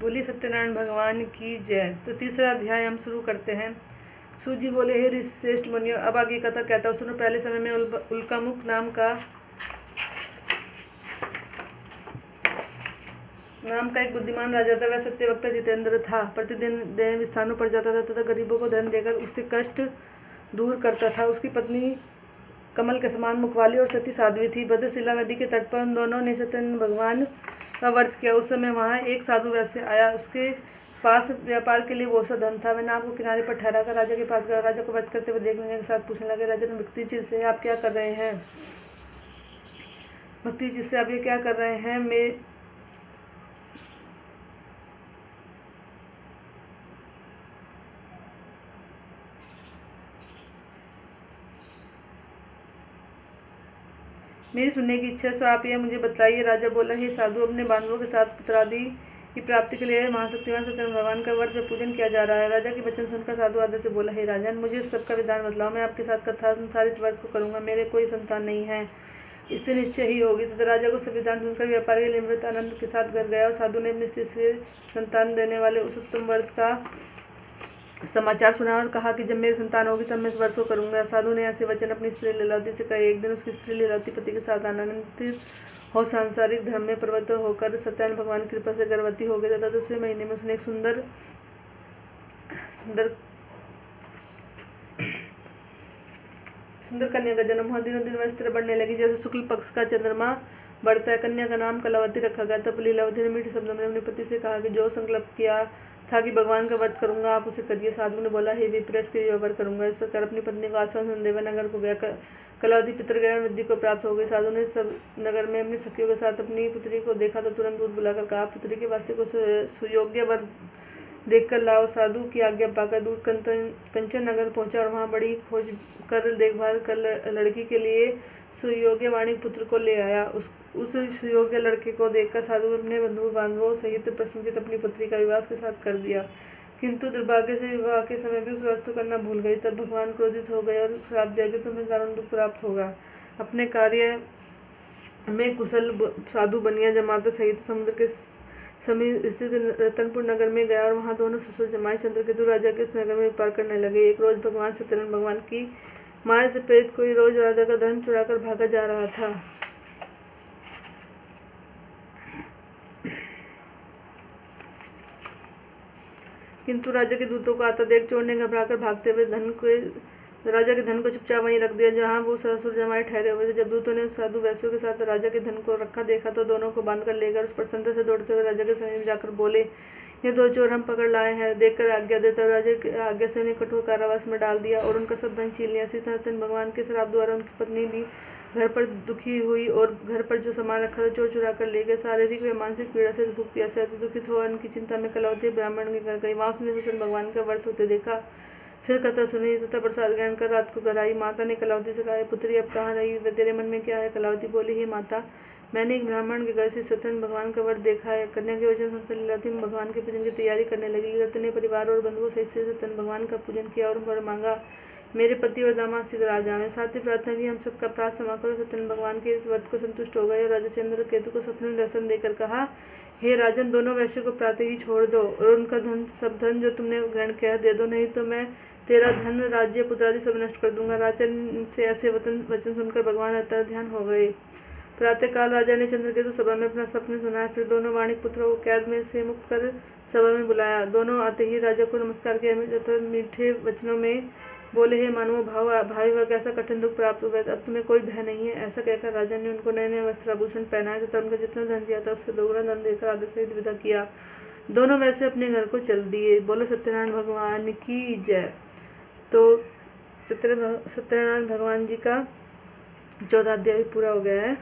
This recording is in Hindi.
बोली सत्यनारायण भगवान की जय। तो तीसरा अध्याय हम शुरू करते हैं। सूत जी बोले, हे ऋषिश्रेष्ठ मुनियों, अब आगे कथा कहता हूँ सुनो। पहले समय में उल्कामुख नाम का एक बुद्धिमान राजा था। वह सत्यवक्ता जितेंद्र था। प्रतिदिन देव स्थानों पर जाता था तथा गरीबों को धन देकर उसके कष्ट दूर करता था। उसकी पत्नी कमल के समान मुखवाली और सती साध्वी थी। भद्रशिला नदी के तट पर उन दोनों ने सत्यनारायण भगवान का व्रत किया। उस समय वहाँ एक साधु वैश्य आया। उसके पास व्यापार के लिए बहुत सा धन था। वह नाव को किनारे पर ठहरा कर राजा के पास गया। राजा को व्रत करते हुए देखने के साथ पूछने लगे, राजन भक्ति चीज से आप क्या कर रहे हैं? भक्ति चीज से आप ये क्या कर रहे हैं? मेरी सुनने की इच्छा, सो आप यह मुझे बताइए। राजा बोला, हे साधु, अपने बांधवों के साथ पुत्रादि की प्राप्ति के लिए महाशक्तिमान सत्यनारायण भगवान का व्रत पूजन किया जा रहा है। राजा के वचन सुनकर साधु आदर से बोला, हे राजन, मुझे सबका विधान बतलाओ। मैं आपके साथ कथा अनुसार इस व्रत को करूंगा। मेरे कोई संतान नहीं है, इससे निश्चय ही होगी। तथा राजा को सब विधान सुनकर व्यापारी निवृत्त आनंद के साथ घर गया और साधु ने अपनी स्त्री से संतान देने वाले उस उत्तम व्रत का समाचार सुना और कहा कि जब मेरी संतान होगी तब मैं इस व्रत को करूंगा। साधु ने ऐसे वचन अपनी स्त्री लीलावती से कहे। एक दिन उसकी स्त्री लीलावती पति के साथ आनंदित हो सांसारिक धर्म में प्रवृत्त होकर सत्यनारायण भगवान की कृपा से गर्भवती हो गई तथा दूसरे महीने में उसने एक सुंदर कन्या का जन्म हुआ। दिनों दिन वह इस तरह बढ़ने लगी जैसे शुक्ल पक्ष का चंद्रमा बढ़ता है। कन्या का नाम कलावती रखा गया। तब लीलावती ने मीठे शब्दों में अपने पति से कहा कि जो संकल्प किया था कि भगवान का व्रत करूंगा, आप उसे करिए। साधु ने बोला, हे विप्रेस के व्यवहार करूंगा। इस प्रकार अपनी पत्नी को आश्वासन देकर नगर को गया। कलावती पितृज्ञान विधि को प्राप्त हो गई। साधु ने सब नगर में अपनी सखियों के साथ अपनी पुत्री को देखा तो तुरंत दूध बुलाकर कहा, पुत्री के वास्ते को सुयोग्य वर देखकर लाओ। साधु की आज्ञा पाकर दूध कंचन नगर पहुंचा और वहां बड़ी खोज कर देखभाल कर लड़की के लिए सुयोग्य वाणिक पुत्र को ले आया। उस सुयोग्य लड़के को देखकर साधु अपने बंधु बांधवों सहित प्रसन्नचित्त अपनी पुत्री का विवाह के साथ कर दिया। किंतु दुर्भाग्य से विवाह के समय भी उस व्रत को करना भूल गई। तब भगवान क्रोधित हो गए और श्राप दिया कि तुम्हें दारुण दुख प्राप्त होगा। अपने कार्य में कुशल साधु बनिया जमाता सहित समुद्र के समीप स्थित रतनपुर नगर में गया और वहां दोनों ससुर जमाई चंद्रकेतु राजा के उस नगर में व्यापार करने लगे। एक रोज भगवान सत्यनारायण भगवान की माया से प्रेरित कोई रोज राजा का धन चुराकर भागा जा रहा था। किंतु राजा के दूतों को आता देख चोर ने घबराकर भागते हुए राजा के धन को चुपचाप वहीं रख दिया जहां वो ससुर जमाई ठहरे हुए थे। जब दूतों ने उस साधु वैश्यों के साथ राजा के धन को रखा देखा तो दोनों को बांध कर लेकर उस पर संतत से दौड़ते हुए राजा के समीप जाकर बोले, ये दो चोर हम पकड़ लाए हैं। देखकर आज्ञा देता राजा की आज्ञा से उन्हें कठोर कारावास में डाल दिया और उनका सब धन छीन लिया। सत्यनारायण भगवान के श्राप द्वारा उनकी पत्नी भी घर पर दुखी हुई और घर पर जो सामान रखा था चोर चुरा कर ले गए। शारीरिक व मानसिक पीड़ा से भूख प्यास से दुखित हो उनकी चिंता में कलावती ब्राह्मण के घर गई। वहां उसने सत्यनारायण भगवान का व्रत होते देखा। फिर कथा सुनी तथा प्रसाद ग्रहण कर रात को घर आई। माता ने कलावती से कहा, पुत्री अब कहाँ रही व तेरे मन में क्या है? कलावती बोली, हे माता, मैंने एक ब्राह्मण के घर से सत्यनारायण भगवान का व्रत देखा है। कन्या के वचन सुनकर लीलावती भगवान के पूजन की तैयारी करने लगी। लीलावती ने परिवार और बंधुओं सहित सत्यनारायण भगवान का पूजन किया और वर मांगा, मेरे पति और दामाद शीघ्र आ जाएं। साथ ही प्रार्थना की, हम सबका अपराध क्षमा करो। सत्यनारायण भगवान के इस व्रत को संतुष्ट हो गए और राजा चंद्रकेतु को स्वप्न में दर्शन देकर कहा, हे राजन, दोनों वैश्यों को प्रातः ही छोड़ दो और उनका सब धन जो तुमने ग्रहण किया दे दो, नहीं तो मैं तेरा धन राज्य पुत्रादि सब नष्ट कर दूंगा। राजन से ऐसे वचन सुनकर भगवान अत्यंत ध्यान हो गए। प्रातःकाल राजा ने चंद्रकेतु सभा में अपना सपने सुनाया। फिर दोनों वाणिक पुत्रों को कैद में से मुक्त कर सभा में बुलाया। दोनों आते ही राजा को नमस्कार किया। मीठे वचनों में बोले, हे मानवो भाई वह कैसा कठिन दुख प्राप्त हुआ, अब तुम्हें कोई भय नहीं है। ऐसा कहकर राजा ने उनको नए नए वस्त्र आभूषण पहनाए तथा उनका जितना धन दिया था उससे दोगुना धन देकर आदर सहित विदा किया। दोनों वैसे अपने घर को चल दिए। बोलो सत्यनारायण भगवान की जय। तो सत्यनारायण भगवान जी का 14वां अध्याय पूरा हो गया है।